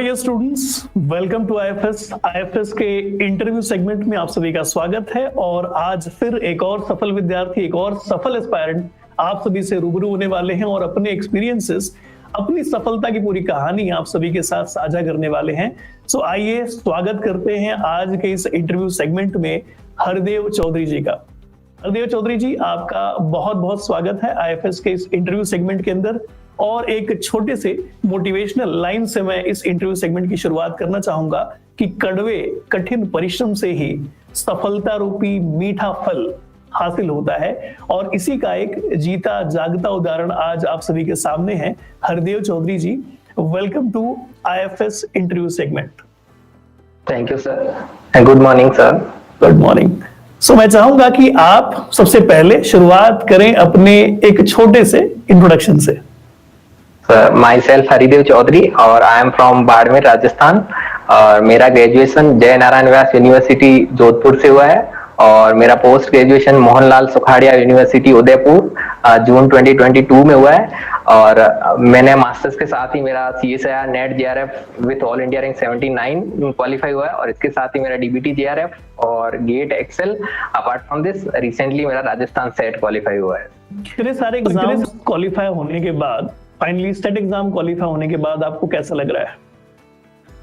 Dear students, welcome to IFS. IFS के interview segment में आप सभी का स्वागत है। और आज फिर एक और सफल विद्यार्थी, एक और सफल एस्पायरेंट आप सभी से रूबरू होने वाले हैं और अपने एक्सपीरियंसेस, अपनी सफलता की पूरी कहानी आप सभी के साथ साझा करने वाले हैं। सो आइए स्वागत करते हैं आज के इस इंटरव्यू सेगमेंट में हरदेव चौधरी जी का। हरदेव चौधरी जी, आपका बहुत बहुत स्वागत है आईएफएस के इस इंटरव्यू सेगमेंट के अंदर। और एक छोटे से मोटिवेशनल लाइन से मैं इस इंटरव्यू सेगमेंट की शुरुआत करना चाहूंगा कि कड़वे कठिन परिश्रम से ही सफलता रूपी मीठा फल हासिल होता है। और इसी का एक जीता जागता उदाहरण आज आप सभी के सामने है। Hardev Chaudhary ji, welcome to IFS interview segment. Thank you sir and good morning sir. Good morning. So मैं चाहूंगा कि आप सबसे पहले शुरुआत करें अपने एक छोटे से इंट्रोडक्शन से। माई सेल्फ हरिदेव चौधरी और I am from Barmer Rajasthan. और मेरा ग्रेजुएशन जय नारायण व्यास यूनिवर्सिटी जोधपुर से हुआ है और मेरा post graduation Mohanlal Sukhadia university Udaipur जून 2022 में हुआ है। और मैंने मास्टर्स के साथ ही मेरा CSIR net JRF with all India rank 79 qualify हुआ है और इसके साथ ही मेरा DBT JRF और GATE excel. Apart from this recently मेरा राजस्थान सेट क्वालिफाई हुआ है। इतने सारे एग्जाम क्वालिफाई होने के बाद, फाइनली स्टेट एग्जाम क्वालिफाई होने के बाद आपको कैसा लग रहा है?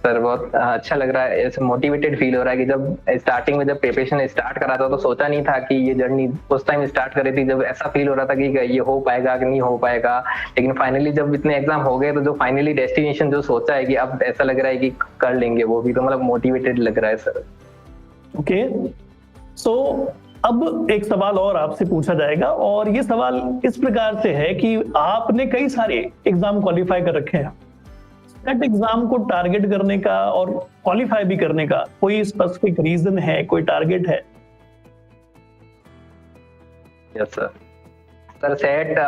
सर बहुत अच्छा लग रहा है, ऐसे मोटिवेटेड फील हो रहा है कि जब स्टार्टिंग में जब प्रिपरेशन स्टार्ट करा था तो सोचा नहीं था कि ये जर्नी उस टाइम स्टार्ट करी थी जब ऐसा फील हो रहा था कि ये हो पाएगा कि नहीं हो पाएगा। लेकिन फाइनली जब इतने एग्जाम हो गए तो जो फाइनली डेस्टिनेशन जो सोचा है कि अब ऐसा लग रहा है कि कर लेंगे वो भी, तो मतलब मोटिवेटेड लग रहा है सर। ओके, सो अब एक सवाल और आपसे पूछा जाएगा और ये सवाल इस प्रकार से है कि आपने कई सारे एग्जाम क्वालिफाई कर रखे हैं। सेट एग्जाम को टारगेट करने का और क्वालिफाई भी करने का कोई स्पेसिफिक रीजन है, कोई टारगेट है? Yes sir. Sir set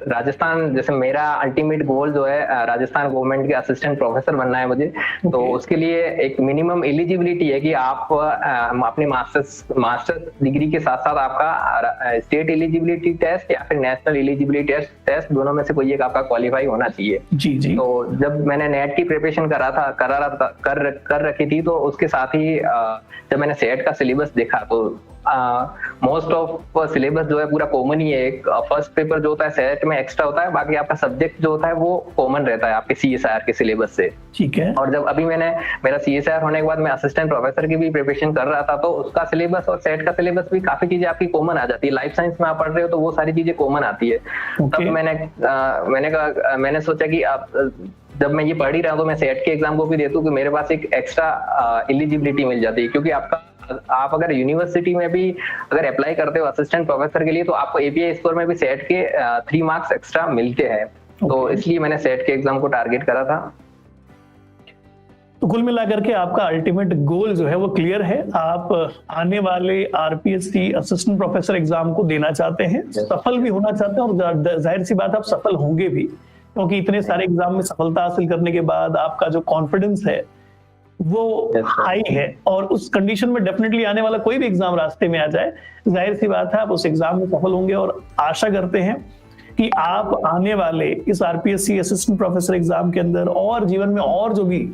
Rajasthan, जैसे मेरा अल्टीमेट गोल जो है राजस्थान गवर्नमेंट के असिस्टेंट प्रोफेसर बनना है मुझे। तो उसके लिए एक मिनिमम एलिजिबिलिटी है कि आप अपने मास्टर्स डिग्री के साथ साथ आपका स्टेट एलिजिबिलिटी टेस्ट या फिर नेशनल एलिजिबिलिटी टेस्ट दोनों में से कोई एक आपका क्वालिफाई होना चाहिए। जी जी। तो जब मैंने नेट की प्रिपरेशन कर रखी थी तो उसके साथ ही जब मैंने सेट का सिलेबस देखा तो मोस्ट ऑफ सिलेबस जो है पूरा कॉमन ही है। एक फर्स्ट पेपर जो होता है सेट में एक्स्ट्रा होता है, बाकी आपका सब्जेक्ट जो होता है वो कॉमन रहता है आपके CSIR के सिलेबस से। ठीक है। और जब अभी मेरा CSIR होने के बाद मैं असिस्टेंट प्रोफेसर की भी प्रिपरेशन कर रहा था तो उसका सिलेबस और सेट का सिलेबस भी काफी चीजें आपकी कॉमन आ जाती है। लाइफ साइंस में आप पढ़ रहे हो तो वो सारी चीजें कॉमन आती है। तब मैंने सोचा कि जब मैं ये पढ़ ही रहा हूँ तो मैं सेट के एग्जाम को भी देता हूँ कि मेरे पास एक एक्स्ट्रा एलिजिबिलिटी मिल जाती है। क्योंकि आप अगर यूनिवर्सिटी में भी अगर अप्लाई करते हो असिस्टेंट प्रोफेसर के लिए तो आपको API स्कोर में भी सेट के 3 मार्क्स एक्स्ट्रा मिलते हैं। तो इसलिए मैंने सेट के एग्जाम को टारगेट करा था। तो कुल मिलाकर के आपका अल्टीमेट गोल जो है वो क्लियर है। आप आने वाले RPSC असिस्टेंट प्रोफेसर एग्जाम को देना चाहते हैं, सफल भी होना चाहते हैं और जाहिर सी बात आप सफल होंगे भी, क्योंकि इतने सारे एग्जाम में सफलता हासिल करने के बाद आपका जो कॉन्फिडेंस है वो हाई है। और उस कंडीशन में डेफिनेटली आने वाला कोई भी एग्जाम रास्ते में आ जाए, जाहिर सी बात है आप उस एग्जाम में सफल होंगे। और आशा करते हैं कि आप आने वाले इस RPSC असिस्टेंट प्रोफेसर एग्जाम के अंदर और जीवन में और जो भी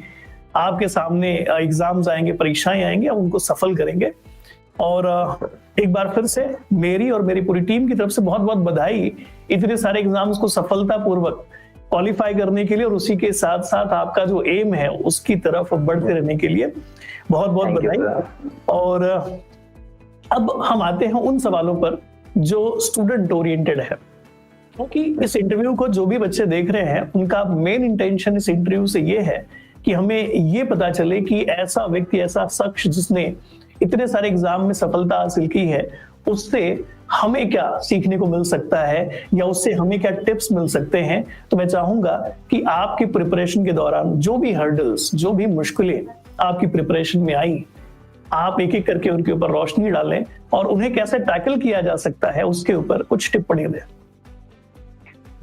आपके सामने एग्जाम्स आएंगे, परीक्षाएं आएंगे, आप उनको सफल करेंगे। और एक बार फिर से मेरी और मेरी पूरी टीम की तरफ से बहुत बहुत बधाई इतने सारे एग्जाम्स को सफलतापूर्वक क्वालिफाई करने के लिए और उसी के साथ साथ आपका जो एम है उसकी तरफ बढ़ते रहने के लिए बहुत बहुत बधाई। और अब हम आते हैं उन सवालों पर जो स्टूडेंट ओरिएंटेड है, क्योंकि इस इंटरव्यू को जो भी बच्चे देख रहे हैं उनका मेन इंटेंशन इस इंटरव्यू से ये है कि हमें ये पता चले कि ऐसा व्यक्ति, ऐसा शख्स जिसने इतने सारे एग्जाम में सफलता हासिल की है, उससे हमें क्या सीखने को मिल सकता है या उससे हमें क्या टिप्स मिल सकते हैं। तो मैं चाहूंगा कि आपकी प्रिपरेशन के दौरान जो भी हर्डल्स, जो भी मुश्किलें आपकी प्रिपरेशन में आई, आप एक एक करके उनके ऊपर रोशनी डालें और उन्हें कैसे टैकल किया जा सकता है उसके ऊपर कुछ टिप्पणी दें।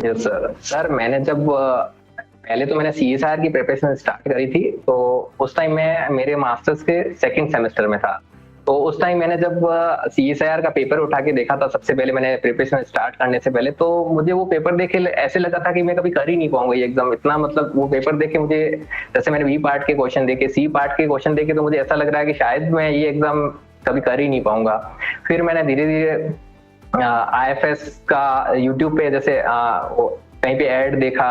यस सर, मैंने जब पहले तो मैंने CSIR की प्रिपरेशन स्टार्ट करी थी तो उस टाइम मैं मेरे मास्टर्स के सेकंड सेमेस्टर में था। तो उस टाइम मैंने जब CSIR का पेपर उठा के देखा था, सबसे पहले मैंने प्रिपरेशन स्टार्ट करने से पहले, तो मुझे वो पेपर देखे ऐसे लगा था कि मैं कभी कर ही नहीं पाऊंगा ये एग्जाम। इतना मतलब वो पेपर देखे मुझे, जैसे मैंने बी पार्ट के क्वेश्चन देखे, सी पार्ट के क्वेश्चन देखे, तो मुझे ऐसा लग रहा है कि शायद मैं ये एग्जाम कभी कर ही नहीं पाऊंगा। फिर मैंने धीरे धीरे IFS का यूट्यूब पे जैसे कहीं पे ऐड देखा,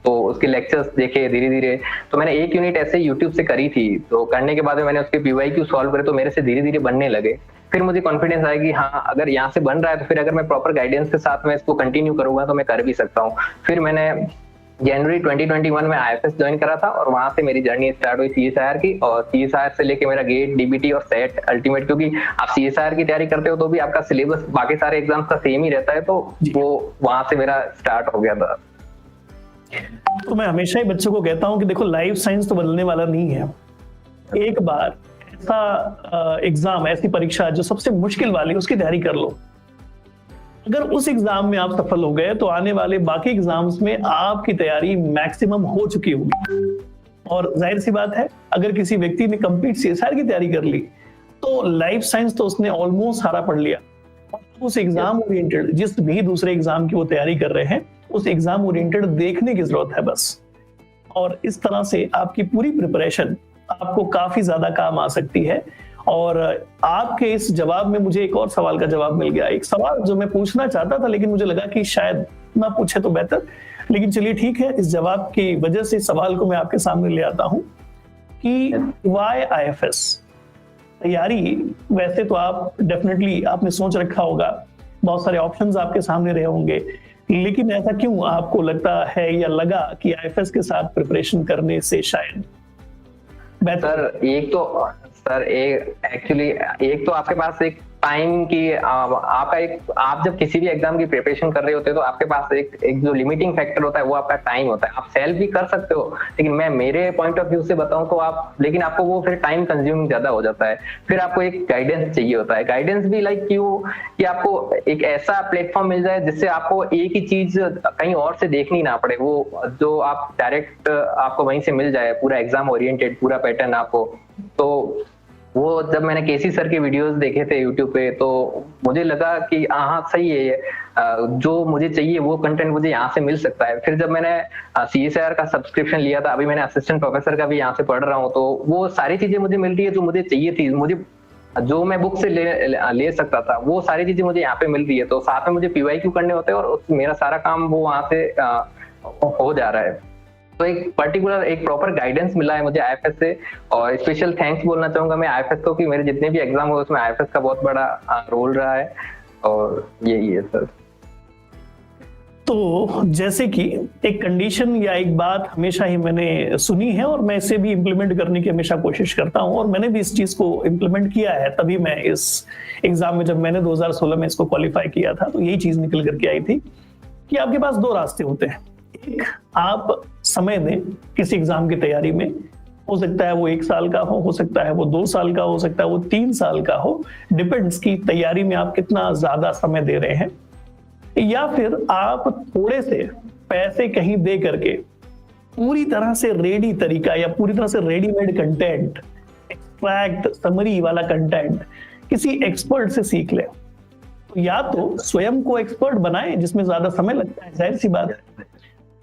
तो उसके लेक्चर्स देखे धीरे धीरे, तो मैंने एक यूनिट ऐसे यूट्यूब से करी थी। तो करने के बाद में मैंने उसके PYQ सॉल्व करे, तो मेरे से धीरे धीरे बनने लगे। फिर मुझे कॉन्फिडेंस आया कि हाँ, अगर यहाँ से बन रहा है तो फिर अगर मैं प्रॉपर गाइडेंस के साथ में इसको कंटिन्यू करूंगा तो मैं कर भी सकता हूँ। फिर मैंने जनवरी 2021 में IFS ज्वाइन करा था, और वहां से मेरी जर्नी स्टार्ट हुई CSIR की। और CSIR से लेके मेरा गेट, DBT और सेट अल्टीमेट, क्योंकि आप CSIR की तैयारी करते हो तो भी आपका सिलेबस बाकी सारे एग्जाम्स का सेम ही रहता है, तो वो वहां से मेरा स्टार्ट हो गया था। तो मैं हमेशा ही बच्चों को कहता हूं कि देखो, लाइफ साइंस तो बदलने वाला नहीं है। एक बार ऐसा एग्जाम, ऐसी परीक्षा जो सबसे मुश्किल वाली, उसकी तैयारी कर लो। अगर उस एग्जाम में आप सफल हो गए तो आने वाले बाकी एग्जाम्स में आपकी तैयारी मैक्सिमम हो चुकी होगी। और जाहिर सी बात है, अगर किसी व्यक्ति ने कंप्लीट CSIR की तैयारी कर ली तो लाइफ साइंस तो उसने ऑलमोस्ट सारा पढ़ लिया। उस एग्जाम ओरिएंटेड जिस भी दूसरे एग्जाम की वो तैयारी कर रहे हैं, उस एग्जाम ओरिएंटेड देखने की जरूरत है बस। और इस तरह से आपकी पूरी प्रिपरेशन आपको काफी ज्यादा काम आ सकती है। और आपके इस जवाब में मुझे एक और सवाल का जवाब मिल गया। एक सवाल जो मैं पूछना चाहता था लेकिन मुझे लगा कि शायद ना पूछे तो बेहतर, लेकिन चलिए ठीक है, इस जवाब की वजह से सवाल को मैं आपके सामने ले आता हूं कि वाई IFS तैयारी। वैसे तो आप डेफिनेटली आपने सोच रखा होगा, बहुत सारे ऑप्शंस आपके सामने रहे होंगे, लेकिन ऐसा क्यों आपको लगता है या लगा कि IFS के साथ प्रिपरेशन करने से शायद बेहतर? सर एक तो आपके पास एक टाइम की आप जब किसी भी एग्जाम की प्रिपरेशन कर रहे होते हैं तो आपके पास एक जो लिमिटिंग फैक्टर होता है वो आपका टाइम होता है। आप सेल्फ भी कर सकते हो, लेकिन मैं मेरे पॉइंट ऑफ व्यू से बताऊं तो लेकिन आपको वो फिर टाइम कंज्यूमिंग ज्यादा हो जाता है। फिर आपको एक गाइडेंस चाहिए होता है। गाइडेंस भी कि आपको एक ऐसा प्लेटफॉर्म मिल जाए जिससे आपको एक ही चीज कहीं और से देखनी ना पड़े, वो जो आप डायरेक्ट आपको वहीं से मिल जाए, पूरा एग्जाम ओरिएंटेड पूरा पैटर्न आपको। तो वो जब मैंने केसी सर के वीडियोस देखे थे यूट्यूब पे, तो मुझे लगा कि हाँ सही है ये, जो मुझे चाहिए वो कंटेंट मुझे यहाँ से मिल सकता है। फिर जब मैंने CSIR का सब्सक्रिप्शन लिया था, अभी मैंने असिस्टेंट प्रोफेसर का भी यहाँ से पढ़ रहा हूँ, तो वो सारी चीजें मुझे मिल रही है जो मुझे चाहिए थी। मुझे जो मैं बुक से ले सकता था वो सारी चीजें मुझे यहाँ पे मिल रही है। तो साथ में मुझे PYQ करने होते हैं और मेरा सारा काम वो वहाँ से हो जा रहा है। तो एक प्रॉपर गाइडेंस मिला है मुझे IFS से, और स्पेशल थैंक्स बोलना चाहूंगा मैं IFS को कि मेरे जितने भी एग्जाम हुए उसमें IFS का बहुत बड़ा रोल रहा है, और यही है सर। तो जैसे कि एक कंडीशन या एक बात हमेशा ही मैंने सुनी है और मैं इसे भी इम्प्लीमेंट करने की हमेशा कोशिश करता हूं, और मैंने भी इस चीज को इम्प्लीमेंट किया है। तभी मैं इस एग्जाम में, जब मैंने 2016 में इसको क्वालिफाई किया था, तो यही चीज निकल करके आई थी कि आपके पास दो रास्ते होते हैं। एक, आप समय दें किसी एग्जाम की तैयारी में, हो सकता है वो 1 साल का हो सकता है वो 2 साल का हो सकता है वो 3 साल का हो, डिपेंड्स की तैयारी में आप कितना ज्यादा समय दे रहे हैं। या फिर आप थोड़े से पैसे कहीं दे करके पूरी तरह से रेडी तरीका या पूरी तरह से रेडीमेड कंटेंट, एक्सट्रैक्ट समरी वाला कंटेंट किसी एक्सपर्ट से सीख ले। तो या तो स्वयं को एक्सपर्ट बनाएं जिसमें ज्यादा समय लगता है, जाहिर सी बात है,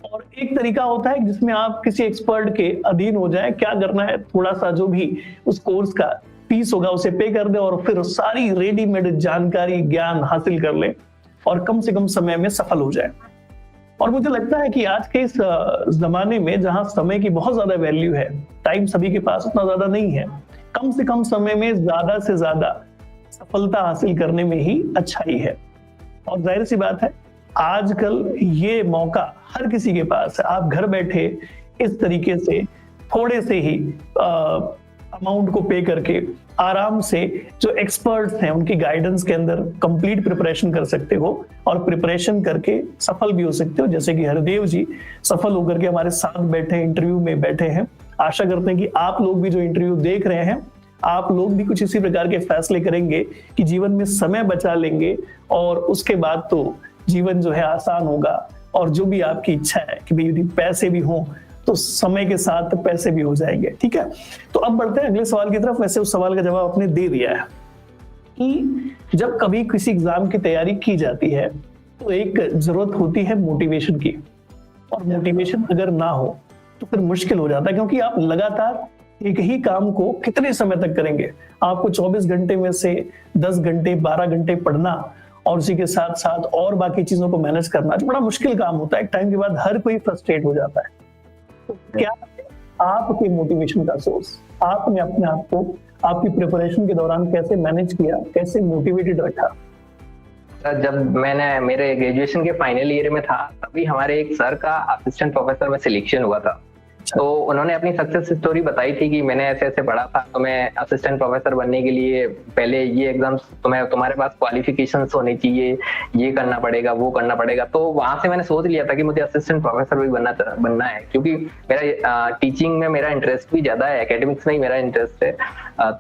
और एक तरीका होता है जिसमें आप किसी एक्सपर्ट के अधीन हो जाएं। क्या करना है, थोड़ा सा जो भी उस कोर्स का फीस होगा उसे पे कर दें और फिर सारी रेडीमेड जानकारी, ज्ञान हासिल कर लें और कम से कम समय में सफल हो जाए। और मुझे लगता है कि आज के इस जमाने में जहां समय की बहुत ज्यादा वैल्यू है, टाइम सभी के पास उतना ज्यादा नहीं है, कम से कम समय में ज्यादा से ज्यादा सफलता हासिल करने में ही अच्छाई है। और जाहिर सी बात है, आजकल ये मौका हर किसी के पास है। आप घर बैठे इस तरीके से थोड़े से ही अमाउंट को पे करके आराम से जो एक्सपर्ट्स हैं उनकी गाइडेंस के अंदर कंप्लीट प्रिपरेशन कर सकते हो और प्रिपरेशन करके सफल भी हो सकते हो। जैसे कि हरदेव जी सफल होकर के हमारे साथ बैठे, इंटरव्यू में बैठे हैं। आशा करते हैं कि आप लोग भी जो इंटरव्यू देख रहे हैं, आप लोग भी कुछ इसी प्रकार के फैसले करेंगे कि जीवन में समय बचा लेंगे और उसके बाद तो जीवन जो है आसान होगा। और जो भी आपकी इच्छा है कि भाई यदि पैसे भी हों तो समय के साथ पैसे भी हो जाएंगे। ठीक है, तो अब बढ़ते हैं अगले सवाल की तरफ। वैसे उस सवाल का जवाब आपने दे दिया है कि जब कभी किसी एग्जाम की तैयारी की जाती है तो एक जरूरत होती है मोटिवेशन की, और मोटिवेशन अगर ना हो तो फिर मुश्किल हो जाता है, क्योंकि आप लगातार एक ही काम को कितने समय तक करेंगे। आपको 24 घंटे में से 10 घंटे 12 घंटे पढ़ना और उसी के साथ साथ और बाकी चीजों को मैनेज करना बड़ा मुश्किल काम होता है। एक टाइम के बाद हर कोई फ्रस्ट्रेट हो जाता है। तो क्या आपके मोटिवेशन का सोर्स, आपने अपने आप को आपकी प्रिपरेशन के दौरान कैसे मैनेज किया, कैसे मोटिवेटेड रखा? जब मैंने मेरे ग्रेजुएशन के फाइनल ईयर में था तभी हमारे एक सर का असिस्टेंट प्रोफेसर में सिलेक्शन हुआ था। तो उन्होंने अपनी सक्सेस स्टोरी बताई थी कि मैंने ऐसे ऐसे पढ़ा था, तो मैं असिस्टेंट प्रोफेसर बनने के लिए पहले ये एग्जाम्स तुम्हारे पास क्वालिफिकेशंस होने चाहिए, ये करना पड़ेगा, वो करना पड़ेगा। तो वहां से मैंने सोच लिया था कि मुझे असिस्टेंट प्रोफेसर भी बनना है, क्योंकि मेरा टीचिंग में मेरा इंटरेस्ट भी ज्यादा है, एकेडमिक्स में ही मेरा इंटरेस्ट है।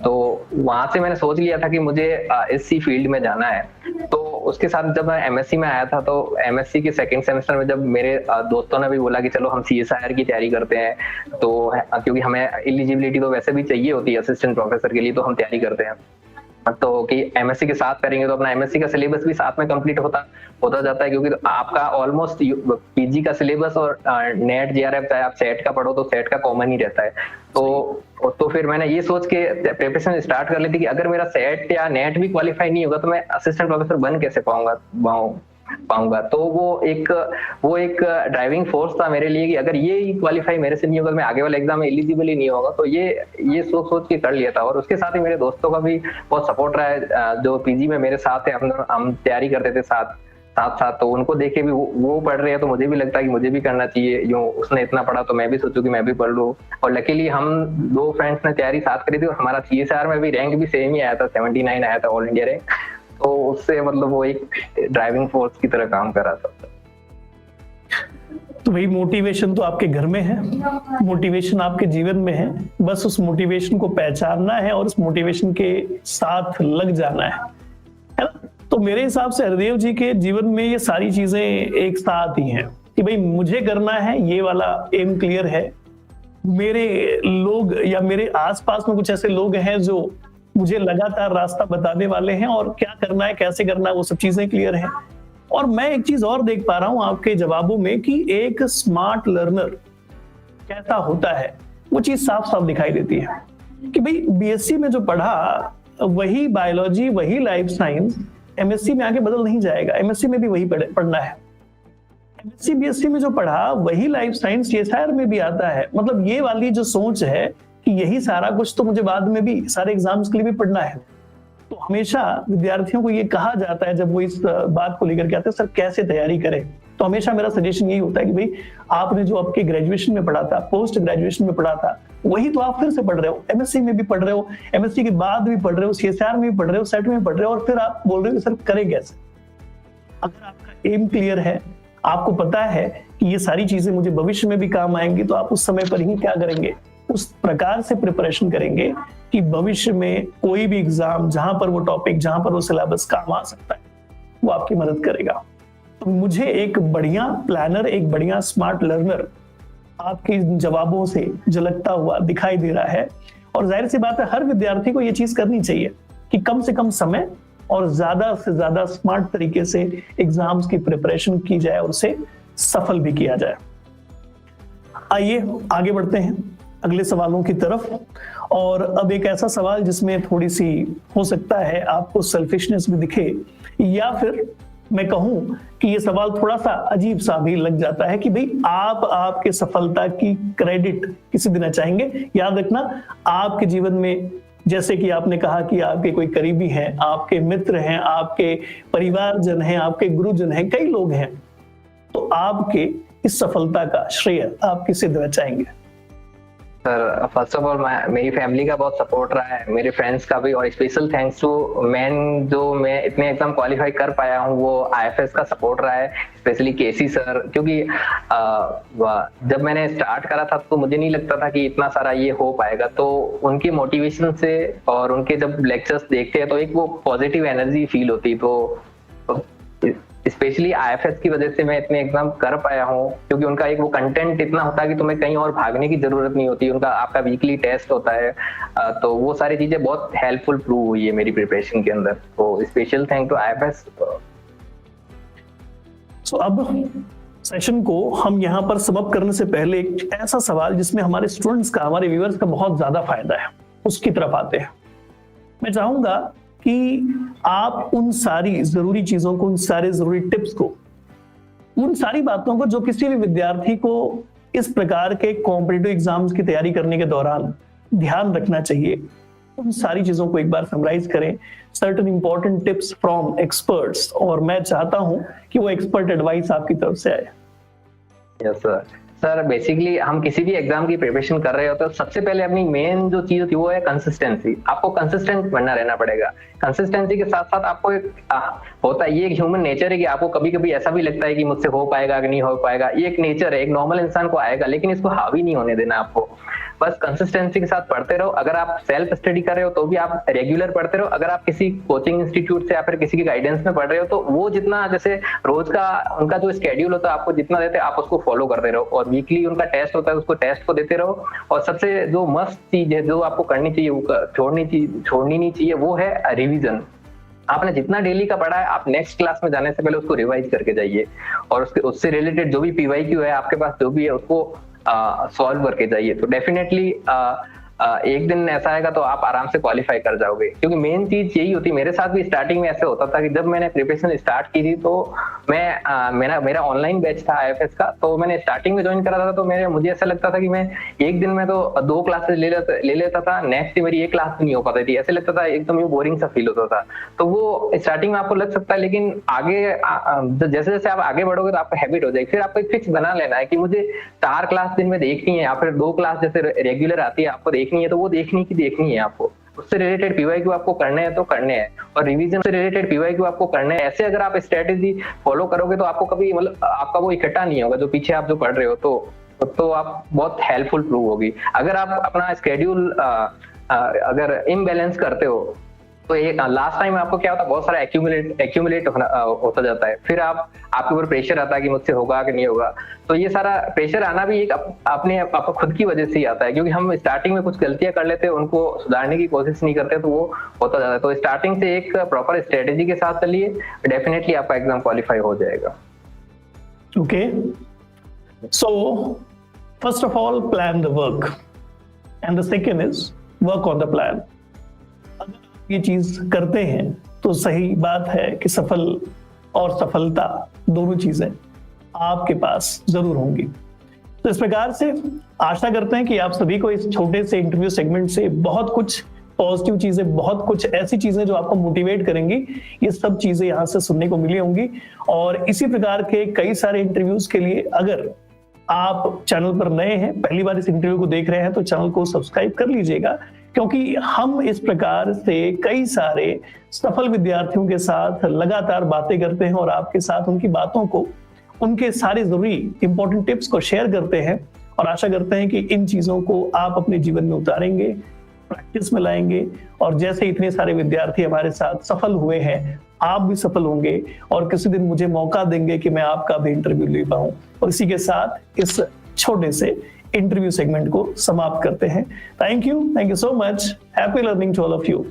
तो वहां से मैंने सोच लिया था कि मुझे इसी फील्ड में जाना है। तो उसके साथ जब मैं एमएससी में आया था, तो एमएससी के सेकंड सेमेस्टर में जब मेरे दोस्तों ने भी बोला कि चलो हम सीएसआईआर की तैयारी करते हैं, तो क्योंकि हमें एलिजिबिलिटी तो वैसे भी चाहिए होती है असिस्टेंट प्रोफेसर के लिए, तो हम तैयारी करते हैं। तो कि एमएससी के साथ करेंगे तो अपना एमएससी का सिलेबस भी साथ में कंप्लीट होता जाता है, क्योंकि आपका ऑलमोस्ट पीजी का सिलेबस और नेट जेआरएफ चाहे आप सेट का पढ़ो तो सेट का कॉमन ही रहता है। तो फिर मैंने ये सोच के प्रिपरेशन स्टार्ट कर ली थी कि अगर मेरा सेट या नेट भी क्वालिफाई नहीं होगा तो मैं असिस्टेंट प्रोफेसर बन कैसे पाऊंगा। तो वो एक ड्राइविंग फोर्स था मेरे लिए कि अगर ये क्वालिफाई मेरे से नहीं होगा, मैं आगे वाले एग्जाम में एलिजिबल ही नहीं होगा। तो ये सोच के कर लिया था। और उसके साथ ही मेरे दोस्तों का भी बहुत सपोर्ट रहा है, जो पीजी में मेरे साथ है, हम तैयारी करते थे साथ। तो उनको देखे भी वो पढ़ रहे हैं तो मुझे भी लगता है कि मुझे भी करना चाहिए, यूं उसने इतना पढ़ा तो मैं भी सोचूं कि मैं भी पढ़ लूं। और लकीली हम 2 फ्रेंड्स ने तैयारी साथ करी थी और हमारा सीएसआर में भी रैंक भी सेम ही आया था, 79 आया था ऑल इंडिया रैंक। तो उससे मतलब वो एक ड्राइविंग फोर्स की तरह काम कर रहा था। तो भाई मोटिवेशन तो आपके घर में है, मोटिवेशन आपके जीवन में है, बस उस मोटिवेशन को पहचानना है और उस मोटिवेशन के साथ लग जाना है ना। तो मेरे हिसाब से हरदेव जी के जीवन में ये सारी चीजें एक साथ ही हैं कि भाई मुझे करना है, ये वाला एम क्लियर है। मेरे लोग या मेरे आसपास में कुछ ऐसे लोग हैं जो मुझे लगातार रास्ता बताने वाले हैं और क्या करना है, कैसे करना है, वो सब चीजें क्लियर हैं। और मैं एक चीज और देख पा रहा हूं आपके जवाबों में कि एक स्मार्ट लर्नर कैसा होता है, वो चीज साफ साफ दिखाई देती है कि भाई बीएससी में जो पढ़ा वही बायोलॉजी, वही लाइफ साइंस एमएससी में आगे बदल नहीं जाएगा। एमएससी में भी वही पढ़ना है। एमएससी बीएससी में जो पढ़ा वही लाइफ साइंस सीएसआईआर में भी आता है। मतलब ये वाली जो सोच है कि यही सारा कुछ तो मुझे बाद में भी सारे एग्जाम्स के लिए भी पढ़ना है। तो हमेशा विद्यार्थियों को ये कहा जाता है जब वो इस बात को लेकर के आते हैं, सर कैसे तैयारी करें, तो हमेशा मेरा सजेशन यही होता है कि भाई आपने जो आपके ग्रेजुएशन में पढ़ा था, पोस्ट ग्रेजुएशन में पढ़ा था, वही तो आप फिर से पढ़ रहे हो, एमएससी में भी पढ़ रहे हो, एमएससी के बाद भी पढ़ रहे हो, सीएसआईआर में भी पढ़ रहे हो, सेट में भी पढ़ रहे हो, और फिर आप बोल रहे हो सर करें कैसे। अगर आपका एम क्लियर है, आपको पता है कि ये सारी चीजें मुझे भविष्य में भी काम आएंगी, तो आप उस समय पर ही क्या करेंगे, उस प्रकार से प्रिपरेशन करेंगे कि भविष्य में कोई भी एग्जाम जहां पर वो टॉपिक, जहां पर वो सिलेबस काम आ सकता है, वो आपकी मदद करेगा। तो मुझे एक बढ़िया प्लानर, एक बढ़िया स्मार्ट लर्नर आपके जवाबों से झलकता हुआ दिखाई दे रहा है। और जाहिर सी बात है हर विद्यार्थी को ये चीज करनी चाहिए कि कम से कम समय और ज्यादा से ज्यादा स्मार्ट तरीके से एग्जाम्स की प्रिपरेशन की जाए और उसे सफल भी किया जाए। आइए आगे बढ़ते हैं अगले सवालों की तरफ। और अब एक ऐसा सवाल जिसमें थोड़ी सी हो सकता है आपको सेल्फिशनेस भी दिखे, या फिर मैं कहूं कि ये सवाल थोड़ा सा अजीब सा भी लग जाता है कि भाई आप आपके सफलता की क्रेडिट किसे देना चाहेंगे। याद रखना, आपके जीवन में जैसे कि आपने कहा कि आपके कोई करीबी हैं, आपके मित्र हैं, आपके परिवारजन हैं, आपके गुरुजन हैं, कई लोग हैं, तो आपके इस सफलता का श्रेय आप किसे देना चाहेंगे? सर फर्स्ट ऑफ ऑल मेरी फैमिली का बहुत सपोर्ट रहा है, मेरे फ्रेंड्स का भी, और स्पेशल थैंक्स टू मैं इतने एग्जाम क्वालिफाई कर पाया हूँ वो आईएफएस का सपोर्ट रहा है, स्पेशली केसी सर। क्योंकि जब मैंने स्टार्ट करा था तो मुझे नहीं लगता था कि इतना सारा ये हो पाएगा, तो उनकी मोटिवेशन से और उनके जब लेक्चर्स देखते हैं तो एक वो पॉजिटिव एनर्जी फील होती। तो स्पेशली IFS की वजह से मैं इतने एग्जाम कर पाया हूँ, क्योंकि उनका एक वो कंटेंट इतना होता है कि तुम्हें कहीं और भागने की जरूरत नहीं होती, उनका आपका वीकली टेस्ट होता है, तो वो सारी चीजें बहुत हेल्पफुल प्रूव हुई है मेरी प्रिपरेशन के अंदर, तो स्पेशल थैंक टू IFS। सो अब सेशन को हम यहाँ पर समाप्त करने से पहले एक ऐसा सवाल जिसमें हमारे स्टूडेंट्स का, हमारे व्यूअर्स का बहुत ज्यादा फायदा है, उसकी तरफ आते हैं। मैं चाहूंगा कि आप उन सारी जरूरी चीजों को, उन सारे जरूरी टिप्स को, उन सारी बातों को जो किसी भी विद्यार्थी को इस प्रकार के कॉम्पिटिटिव एग्जाम्स की तैयारी करने के दौरान ध्यान रखना चाहिए, उन सारी चीजों को एक बार समराइज करें, certain important tips from experts, और मैं चाहता हूं कि वो एक्सपर्ट एडवाइस आपकी तरफ से आए। यस सर, बेसिकली हम किसी भी एग्जाम की प्रिपरेशन कर रहे होते हैं, सबसे पहले अपनी मेन जो चीज होती है वो है कंसिस्टेंसी। आपको कंसिस्टेंट बनना रहना पड़ेगा। कंसिस्टेंसी के साथ साथ आपको एक होता है, ये एक ह्यूमन नेचर है कि आपको कभी कभी ऐसा भी लगता है कि मुझसे हो पाएगा कि नहीं हो पाएगा, ये एक नेचर है, एक नॉर्मल इंसान को आएगा, लेकिन इसको हावी नहीं होने देना आपको। बस कंसिस्टेंसी के साथ पढ़ते रहो। अगर आप सेल्फ स्टडी कर रहे हो तो भी आप रेगुलर पढ़ते रहो। अगर आप किसी कोचिंग इंस्टीट्यूट से या फिर किसी की गाइडेंस में पढ़ रहे हो तो वो जितना, जैसे रोज का उनका जो स्केड्यूल होता है आपको जितना देते हैं आप उसको फॉलो करते रहो, और वीकली उनका टेस्ट होता है उसको टेस्ट को देते रहो। और सबसे जो मस्ट चीज है जो आपको करनी चाहिए, वो छोड़नी नहीं चाहिए, वो है रिविजन। आपने जितना डेली का पढ़ा है आप नेक्स्ट क्लास में जाने से पहले उसको रिवाइज करके जाइए, और उससे रिलेटेड जो भी PYQ है आपके पास जो भी है उसको सॉल्व करके जाइए। तो डेफिनेटली एक दिन ऐसा आएगा तो आप आराम से क्वालिफाई कर जाओगे, क्योंकि मेन चीज यही होती है। मेरे साथ भी स्टार्टिंग में ऐसे होता था कि जब मैंने प्रिपरेशन स्टार्ट की थी तो मैं मेरा ऑनलाइन बैच था IFS का, तो मैंने स्टार्टिंग में ज्वाइन करा था, तो मुझे ऐसा लगता था कि मैं एक दिन में तो 2 क्लासेस ले लेता था, नेक्स्ट डे मेरी 1 क्लास भी नहीं हो पाती थी, ऐसे लगता था एकदम बोरिंग सा फील होता था। तो वो स्टार्टिंग में आपको लग सकता है, लेकिन आगे जैसे जैसे आप आगे बढ़ोगे तो आपको हैबिट हो जाएगी। फिर आपको एक फिक्स बना लेना है कि मुझे 4 क्लास दिन में देखनी है, या फिर 2 क्लास जैसे रेगुलर आती है आपको देखनी है, तो वो देखनी है आपको। उससे रिलेटेड PYQ आपको करने हैं तो करने हैं, और रिवीजन से रिलेटेड PYQ आपको करने हैं। ऐसे अगर आप स्ट्रेटेजी फॉलो करोगे तो आपको कभी मतलब आपका वो इकट्ठा नहीं होगा जो पीछे आप जो पढ़ रहे हो, तो आप बहुत हेल्पफुल प्रूव होगी। अगर आप अपना स्केड्यूल अगर इम्बैलेंस करते हो तो लास्ट टाइम आपको क्या होता है, बहुत सारा एक्यूमुलेट होता जाता है, फिर आपके ऊपर प्रेशर आता है कि मुझसे होगा कि नहीं होगा। तो ये सारा प्रेशर आना भी एक अपने आपको खुद की वजह से ही आता है, क्योंकि हम स्टार्टिंग में कुछ गलतियां कर लेते हैं, उनको सुधारने की कोशिश नहीं करते, तो वो होता जाता है। तो स्टार्टिंग से एक प्रॉपर स्ट्रेटेजी के साथ चलिए, डेफिनेटली आपका एग्जाम क्वालिफाई हो जाएगा। Okay, so first of all plan the work, and the second is work on the plan. ये चीज करते हैं तो सही बात है कि सफल और सफलता दोनों चीजें आपके पास जरूर होंगी। तो इस प्रकार से आशा करते हैं कि आप सभी को इस छोटे से इंटरव्यू सेगमेंट से बहुत कुछ पॉजिटिव चीजें, बहुत कुछ ऐसी चीजें जो आपको मोटिवेट करेंगी, ये सब चीजें यहाँ से सुनने को मिली होंगी। और इसी प्रकार के कई सारे इंटरव्यूज के लिए अगर आप चैनल पर नए हैं, पहली बार इस इंटरव्यू को देख रहे हैं, तो चैनल को सब्सक्राइब कर लीजिएगा, क्योंकि हम इस प्रकार से कई सारे सफल विद्यार्थियों के साथ लगातार बातें करते हैं और आपके साथ उनकी बातों को, उनके सारे जरूरी इंपॉर्टेंट टिप्स को शेयर करते हैं, और आशा करते हैं कि इन चीजों को आप अपने जीवन में उतारेंगे, प्रैक्टिस में लाएंगे, और जैसे इतने सारे विद्यार्थी हमारे साथ सफल हुए हैं, आप भी सफल होंगे और किसी दिन मुझे मौका देंगे कि मैं आपका भी इंटरव्यू ले पाऊं। और इसी के साथ इस छोटे से इंटरव्यू सेगमेंट को समाप्त करते हैं। Thank you so much. Happy learning to all of you.